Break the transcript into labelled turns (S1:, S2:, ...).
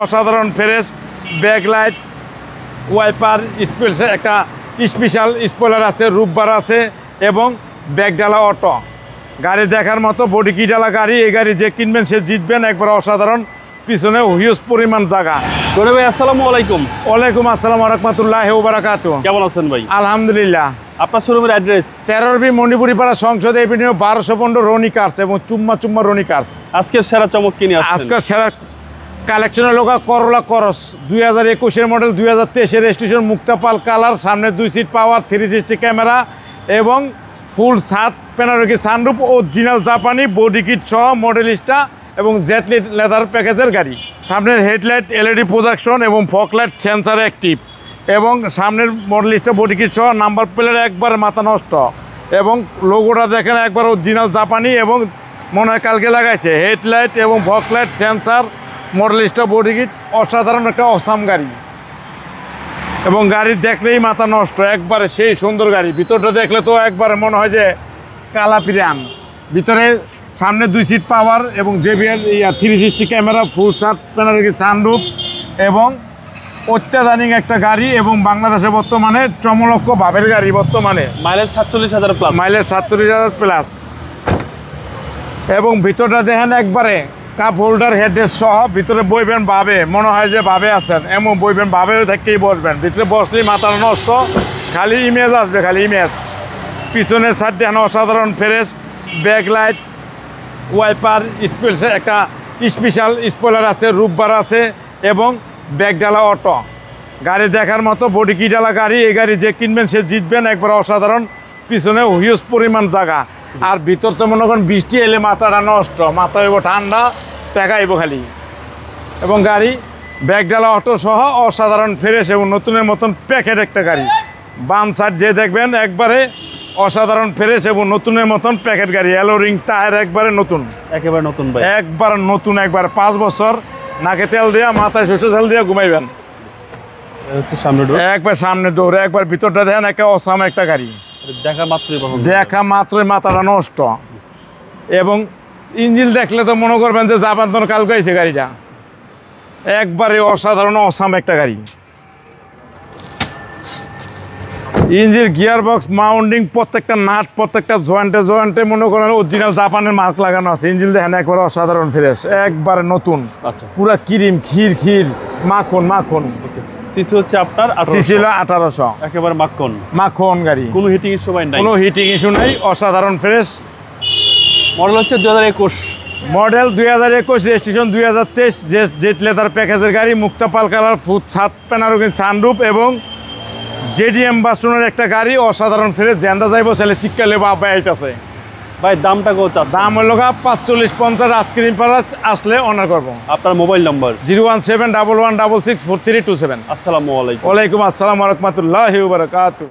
S1: অসাধারণ fresh backlight wiper একটা special spoiler আছে, রূপবার আছে এবং ব্যাকডালা অটো গাড়ি দেখার মতো বডি কিডালা গাড়ি। এই গাড়ি যে কিনবেন সে জিতবেন, একবার অসাধারণ। পিছনে হিউজ পরিমাণ জায়গা।
S2: ভাই আসসালামু আলাইকুম।
S1: ওয়ালাইকুম আসসালাম ওয়া রাহমাতুল্লাহি ওয়া বারাকাতুহু।
S2: কেমন আছেন ভাই?
S1: আলহামদুলিল্লাহ। আপনার
S2: শোরুমের অ্যাড্রেস
S1: 13 মণিপুরি পাড়া সংসদ এভিনিউ 1215 রনি কার্স এবং চুম্মা রনি কার্স।
S2: আজকের সেরা চমক কি নিয়ে আসছেন?
S1: আজকের সেরা কালেকশন হলো করলা করস 2021 এর মডেল, 2023 এর রেজিস্ট্রেশন, মুক্তাপাল কালার, সামনে 2 সিট পাওয়ার, 360 ক্যামেরা এবং ফুল ছাদ প্যানোরামিক সানরুফ, অরিজিনাল জাপানি বডি কিট সহ মডেলিস্টা এবং জেট লেদার প্যাকেজের গাড়ি। সামনের হেডলাইট এলইডি প্রোজেকশন এবং ফকলাইট সেন্সার অ্যাক্টিভ এবং সামনের মডেলিস্টা বডি কিট সহ, নাম্বার প্লেট একবার মাথা নষ্ট এবং লোগোটা দেখেন একবার অরিজিনাল জাপানি এবং মনে হয় কালকে লাগাইছে। হেডলাইট এবং foglight sensor Modellista body kit, অসাধারণ একটা অসাম গাড়ি এবং গাড়ি দেখলেই মাথা নষ্ট, একবারে সেই সুন্দর গাড়ি। ভিতরটা দেখলে তো একবারে মনে হয় যে কালা পিরান। ভিতরে সামনে 2 সিট পাওয়ার এবং JBL 360 ক্যামেরা, ফুল ছাদ প্যানোরামিক সানরুফ এবং অত্যাধুনিক একটা গাড়ি এবং বাংলাদেশে বর্তমানে চমলক্ষ ভাবের গাড়ি। বর্তমানে
S2: মাইলেজ 47,000 প্লাস,
S1: মাইলেজ 47,000 প্লাস এবং ভিতরটা দেখেন একবারে কাপ হোল্ডার হেডরেস্ট সহ। ভিতরে বইবেন ভাবে, মনে হয় যে ভাবে আছেন, এমন বইবেন ভাবে থেকেই বসবেন। ভিতরে বসলেই মাথা নষ্ট, খালি ইমেজ আসবে, খালি ইমেজ। পিছনের সাইড দেখেন অসাধারণ ফ্রেশ ব্যাকলাইট ওয়াইপার একটা স্পেশাল স্পয়লার আছে, রূপবার আছে এবং ব্যাকডালা অটো গাড়ি দেখার মতো বডি কিডালা গাড়ি। এই গাড়ি যে কিনবেন সে জিতবেন, একবার অসাধারণ। পিছনে হিউজ পরিমাণ জায়গা আর ভিতর তো মনে করেন বৃষ্টি এলে মাথাটা নষ্ট, মাথা হইব ঠান্ডা, টাকাইব খালি। এবং গাড়ি ব্যাকডালা অটো সহ অসাধারণ ফ্রেশ এবং নতুনের মতন প্যাকেট একটা গাড়ি। বাম সাইড যে দেখবেন একবারে অসাধারণ ফ্রেশ এবং নতুনের মতন প্যাকেট গাড়ি। অ্যালো রিং টায়ার একবারে নতুন,
S2: একেবারে নতুন ভাই,
S1: একবার নতুন, একবার 5 বছর নাকে তেল দেওয়া, মাথায় সরষে তেল দিয়ে ঘুমাইবেন। একবার সামনে ডোর, একবার ভিতরটা দেখেন একে অসাম একটা গাড়ি। দেখা মাত্রই মাথাটা নষ্ট এবং ইঞ্জিন দেখলে তো মনে করবেন যে জাপান তো কালকে আইছে গাড়িটা। একবারে অসাধারণ অসাম একটা গাড়ি। ইঞ্জিন গিয়ার বক্স মাউন্টিং প্রত্যেকটা নাট, প্রত্যেকটা জয়েন্টে মনে করেন অরিজিনাল জাপানের মার্ক লাগানো আছে। ইঞ্জিন দেখেন একবারে অসাধারণ ফ্রেশ, একবারে নতুন, পুরা ক্রিম ক্ষীর মাখন।
S2: সিসি হচ্ছে আপনার
S1: সিসি হলো 1800,
S2: একেবারে মাখন গাড়ি,
S1: কোনো হিটিং ইস্যু নাই, অসাধারণ ফ্রেশ।
S2: মডেল হচ্ছে 2021,
S1: মডেল 2021, রেজিস্ট্রেশন 2023, জেট লেদার প্যাকেজের গাড়ি, মুক্তাপাল কালার, ফুল ছাদ প্যানোরামিক সানরুফ এবং JDM বাসনের একটা গাড়ি, অসাধারণ ফ্রেশ। জেন্দা যাইব ছেলে চিক্কালে বাবা আইতাছে।
S2: ভাই দামটা কত?
S1: দাম হলো 45-50, আইসক্রিম পাড়া আসলে অনার করবো।
S2: আপনার মোবাইল নম্বর
S1: 01711664327।
S2: আসসালামু আলাইকুম।
S1: ওয়ালাইকুম আসসালাম ওয়া রাহমাতুল্লাহি ওয়া বারাকাতুহু।